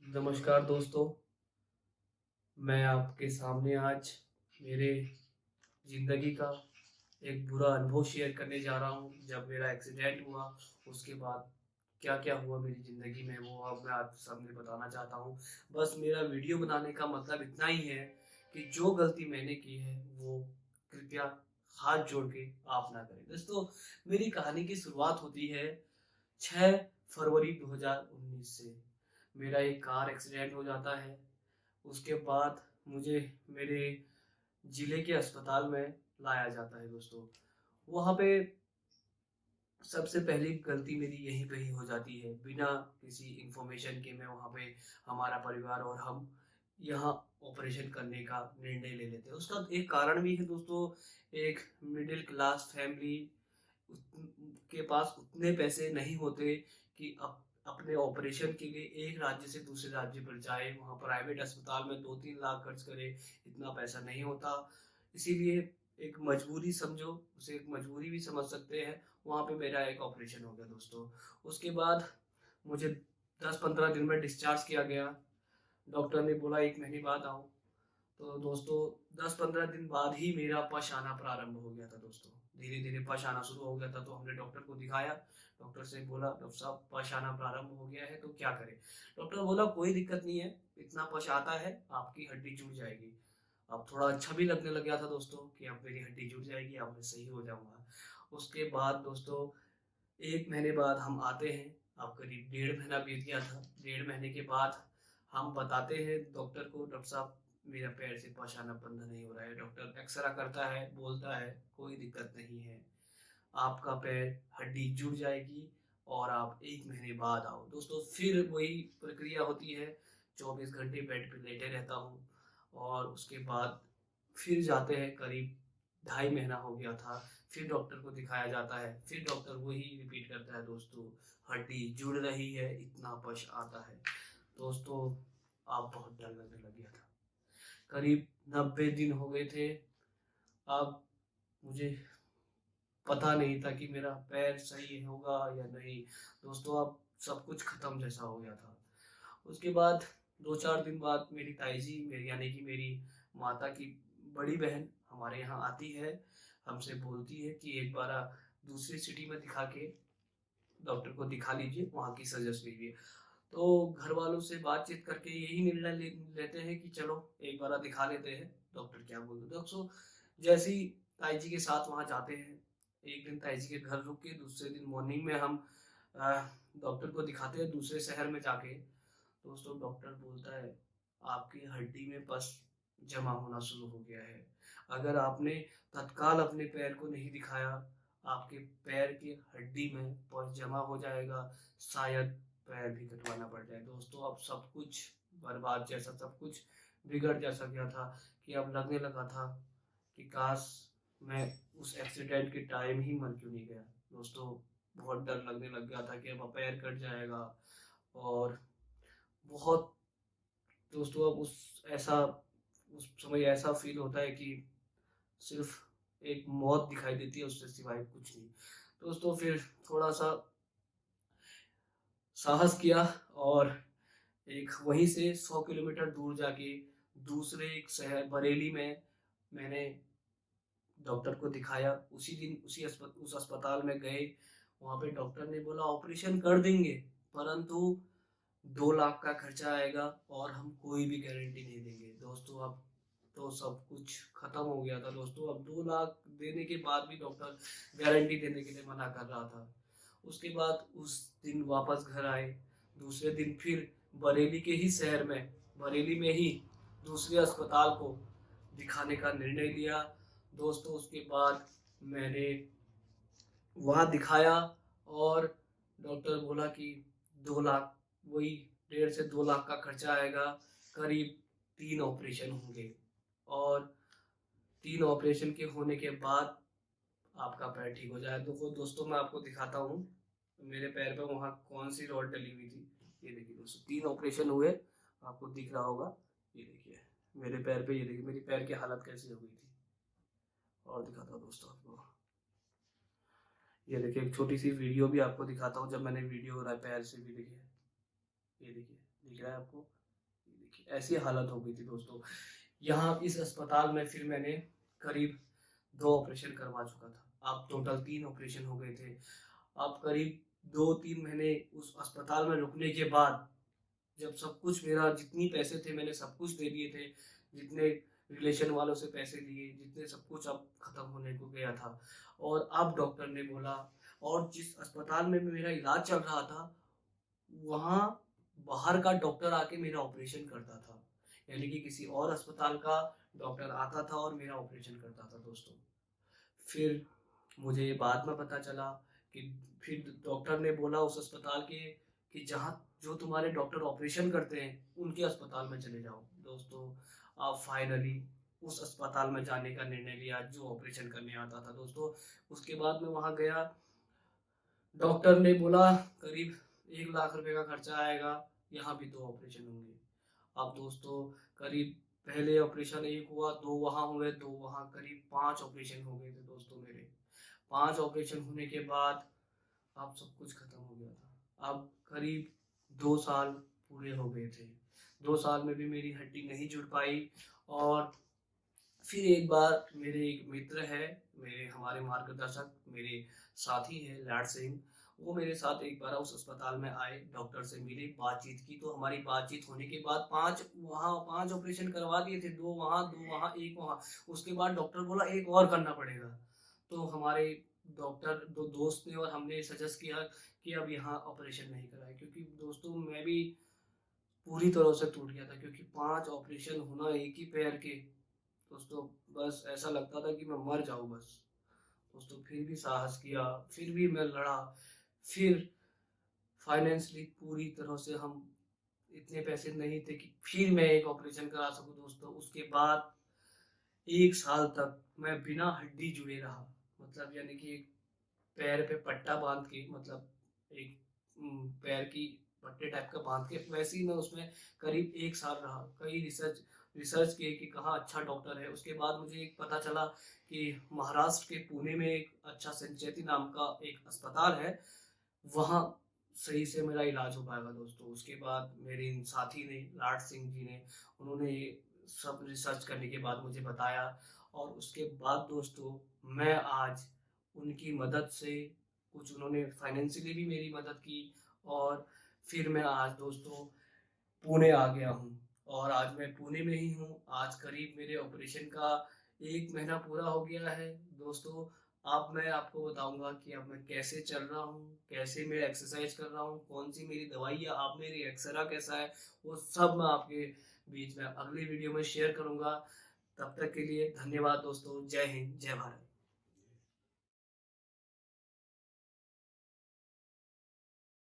नमस्कार दोस्तों, मैं आपके सामने आज मेरे ज़िंदगी का एक बुरा अनुभव शेयर करने जा रहा हूँ। जब मेरा एक्सीडेंट हुआ, उसके बाद क्या-क्या हुआ मेरी ज़िंदगी में, वो अब मैं आपके सामने बताना चाहता हूँ। बस मेरा वीडियो बनाने का मतलब इतना ही है कि जो गलती मैंने की है, वो कृपया हाथ जोड़ के आप ना करें। दोस्तों, मेरी कहानी की शुरुआत होती है 6 फरवरी 2019 से। मेरा एक कार एक्सीडेंट हो जाता है। उसके बाद मुझे मेरे ज़िले के अस्पताल में लाया जाता है दोस्तों। वहाँ पे सबसे पहली गलती मेरी यहीं पे ही हो जाती है। बिना किसी इन्फॉर्मेशन के मैं वहाँ पे हमारा परिवार और हम यहाँ ऑपरेशन करने का निर्णय ले लेते हैं। उसका एक कारण भी है दोस्तों, एक मिडिल क्लास फैमिली के पास उतने पैसे नहीं होते कि अपने ऑपरेशन के लिए एक राज्य से दूसरे राज्य पर जाए, वहाँ प्राइवेट अस्पताल में 2-3 लाख खर्च करे, इतना पैसा नहीं होता। इसीलिए एक मजबूरी समझो, उसे एक मजबूरी भी समझ सकते हैं, वहाँ पे मेरा एक ऑपरेशन हो गया दोस्तों। उसके बाद मुझे 10-15 दिन में डिस्चार्ज किया गया। डॉक्टर ने बोला 1 महीने बाद आओ। तो दोस्तों 10-15 दिन बाद ही मेरा पश आना प्रारंभ हो गया था दोस्तों। धीरे-धीरे पश आना शुरू हो गया था, तो हमने डॉक्टर को दिखाया। डॉक्टर से बोला, "डॉक्टर साहब पश आना प्रारंभ हो गया है, तो क्या करें?" डॉक्टर बोला, "कोई दिक्कत नहीं है, इतना पश आता है, आपकी हड्डी जुड़ जाएगी।" अब थोड़ा अच्छा भी लगने लग गया था दोस्तों कि अब मेरी हड्डी जुड़ जाएगी, अब मैं सही हो जाऊँगा। उसके बाद दोस्तों 1 महीने बाद हम आते हैं, अब करीब डेढ़ महीना बीत गया था। डेढ़ महीने के बाद हम बताते हैं डॉक्टर को, "डॉक्टर साहब मेरा पैर से पश आना बंद नहीं हो रहा है।" डॉक्टर एक्स-रे करता है, बोलता है, "कोई दिक्कत नहीं है, आपका पैर हड्डी जुड़ जाएगी और आप 1 महीने बाद आओ।" दोस्तों फिर वही प्रक्रिया होती है, 24 घंटे बेड पे लेटे रहता हूँ और उसके बाद फिर जाते हैं, करीब ढाई महीना हो गया था, फिर डॉक्टर को दिखाया जाता है, फिर डॉक्टर वही रिपीट करता है दोस्तों, "हड्डी जुड़ रही है, इतना पश आता है।" दोस्तों अब बहुत डर लगने लग गया था। करीब 90 दिन हो गए थे, अब मुझे पता नहीं था कि मेरा पैर सही होगा या नहीं। दोस्तों अब सब कुछ खत्म जैसा हो गया था। उसके बाद 2-4 दिन बाद मेरी ताई जी, मेरी यानी कि मेरी माता की बड़ी बहन हमारे यहाँ आती है, हमसे बोलती है कि एक बार दूसरी सिटी में दिखा के डॉक्टर को दिखा लीजिए, वहाँ की सजेस्ट लीजिए। तो घर वालों से बातचीत करके यही निर्णय लेते हैं कि चलो एक बार दिखा लेते हैं, डॉक्टर क्या बोलते हैं। दोस्तों जैसे ही ताई जी के साथ वहाँ जाते हैं, एक दिन ताई जी के घर रुक के दूसरे दिन मॉर्निंग में हम अ, डॉक्टर को दिखाते हैं दूसरे शहर में जाके। दोस्तों डॉक्टर बोलता है, आपकी हड्डी में पस जमा होना शुरू हो गया है। अगर आपने तत्काल अपने पैर को नहीं दिखाया, आपके पैर की हड्डी में पस जमा हो जाएगा, शायद पैर भी कटवाना पड़ जाए। दोस्तों अब सब कुछ बर्बाद जैसा, सब कुछ बिगड़ जैसा गया था कि अब लगने लगा था कि काश मैं उस एक्सीडेंट के टाइम ही मर क्यों नहीं गया। दोस्तों बहुत डर लगने लग गया था कि अब पैर कट जाएगा और बहुत दोस्तों अब उस समय ऐसा फ़ील होता है कि सिर्फ़ एक मौत दिखाई देती है, उससे सिवाय कुछ नहीं। दोस्तों फिर थोड़ा-सा साहस किया और एक वहीं से 100 किलोमीटर दूर जाके दूसरे एक शहर बरेली में मैंने डॉक्टर को दिखाया। उसी दिन उस अस्पताल में गए, वहाँ पे डॉक्टर ने बोला ऑपरेशन कर देंगे, परंतु 2 लाख का खर्चा आएगा और हम कोई भी गारंटी नहीं देंगे। दोस्तों अब तो सब कुछ खत्म हो गया था दोस्तों, अब 2 लाख देने के बाद भी डॉक्टर गारंटी देने के लिए मना कर रहा था। उसके बाद उस दिन वापस घर आए, दूसरे दिन फिर बरेली के ही शहर में, बरेली में ही दूसरे अस्पताल को दिखाने का निर्णय लिया। दोस्तों उसके बाद मैंने वहाँ दिखाया और डॉक्टर बोला कि 2 लाख, वही 1.5 से 2 लाख का खर्चा आएगा, करीब 3 ऑपरेशन होंगे और 3 ऑपरेशन के होने के बाद आपका पैर ठीक हो जाएगा। तो वो दोस्तों मैं आपको दिखाता हूँ, मेरे पैर पे वहाँ कौन-सी रॉड डली हुई थी। ये देखिए दोस्तों 3 ऑपरेशन हुए, आपको दिख रहा होगा। ये देखिए, मेरे पैर पे ये देखिए मेरी पैर की हालत कैसी हो गई थी। और दिखाता हूँ दोस्तों आपको। ये देखिए एक छोटी-सी वीडियो भी आपको दिखाता हूँ जब मैंने वीडियो बनाया पैर से भी देखिए। ये देखिए। दिख रहा है आपको? ये देखिए ऐसी हालत हो गई थी दोस्तों। यहाँ इस अस्पताल में फिर मैंने करीब 2 ऑपरेशन करवा चुका था। अब टोटल 3 ऑपरेशन हो गए थे। अब करीब 2-3 महीने उस अस्पताल में रुकने के बाद जब सब कुछ मेरा जितनी पैसे थे मैंने सब कुछ दे दिए थे, जितने रिलेशन वालों से पैसे लिए, जितने सब कुछ अब खत्म होने को गया था। और अब डॉक्टर ने बोला, और जिस अस्पताल में मेरा इलाज चल रहा था, वहाँ बाहर का डॉक्टर आके मेरा ऑपरेशन करता था। यानी कि किसी और अस्पताल का डॉक्टर आता था और मेरा ऑपरेशन करता था दोस्तों। फिर मुझे ये बाद में पता चला कि फिर डॉक्टर ने बोला उस अस्पताल के कि जहाँ जो तुम्हारे डॉक्टर ऑपरेशन करते हैं, उनके अस्पताल में चले जाओ। दोस्तों, अब फाइनली उस अस्पताल में जाने का निर्णय लिया जो ऑपरेशन करने आता था दोस्तों। उसके बाद मैं वहाँ गया, डॉक्टर ने बोला करीब 1 लाख रुपए का खर्चा आएगा, यहाँ भी 2 ऑपरेशन होंगे। अब दोस्तों करीब पहले ऑपरेशन 1 हुआ, 2 वहाँ हुए, 2 वहाँ, करीब 5 ऑपरेशन हो गए थे दोस्तों मेरे। 5 ऑपरेशन होने के बाद अब सब कुछ खत्म हो गया था। अब करीब 2 साल पूरे हो गए थे। 2 साल में भी मेरी हड्डी नहीं जुड़ पाई। और फिर एक बार मेरे एक मित्र है, मेरे हमारे मार्गदर्शक, मेरे साथी हैं लाड सिंह, वो मेरे साथ एक बार उस अस्पताल में आए, डॉक्टर से मिले, बातचीत की। तो हमारी बातचीत होने के बाद 5 ऑपरेशन करवा दिए थे, 2 वहाँ, 2 वहाँ, 1 वहाँ। उसके बाद डॉक्टर बोला एक और करना पड़ेगा। तो हमारे डॉक्टर 2 दोस्त ने और हमने सजेस्ट किया कि अब यहाँ ऑपरेशन नहीं कराएँ, क्योंकि दोस्तों मैं भी पूरी तरह से टूट गया था, क्योंकि 5 ऑपरेशन होना एक ही पैर के, दोस्तों बस ऐसा लगता था कि मैं मर जाऊँ बस। दोस्तों फिर भी साहस किया, फिर भी मैं लड़ा, फिर फाइनेंशियली पूरी तरह से हम इतने पैसे नहीं थे कि फिर मैं एक ऑपरेशन करा सकूँ दोस्तों। उसके बाद 1 साल तक मैं बिना हड्डी जुड़े रहा। मतलब यानी कि एक पैर पे पट्टा बाँध के, मतलब एक पैर की पट्टे टाइप का बाँध के, वैसे ही मैं उसमें करीब 1 साल रहा। कई रिसर्च रिसर्च किए कि कहाँ अच्छा डॉक्टर है। उसके बाद मुझे एक पता चला कि महाराष्ट्र के पुणे में एक अच्छा संचेती नाम का एक अस्पताल है, वहाँ सही से मेरा इलाज हो पाएगा दोस्तों। उसके बाद मेरे इन साथी ने, लाड सिंह जी ने, उन्होंने ये सब रिसर्च करने के बाद मुझे बताया। और उसके बाद दोस्तों मैं आज उनकी मदद से, कुछ उन्होंने फाइनेंशियली भी मेरी मदद की, और फिर मैं आज दोस्तों पुणे आ गया हूँ। और आज मैं पुणे में ही हूँ। आज करीब मेरे ऑपरेशन का 1 महीना पूरा हो गया है दोस्तों। अब मैं आपको बताऊँगा कि अब मैं कैसे चल रहा हूँ, कैसे मैं एक्सरसाइज कर रहा हूँ, कौन-सी मेरी दवाइयाँ, अब मेरी एक्सरा कैसा है, वो सब मैं आपके बीच में अगली वीडियो में शेयर करूँगा। तब तक के लिए धन्यवाद दोस्तों। जय हिंद, जय भारत।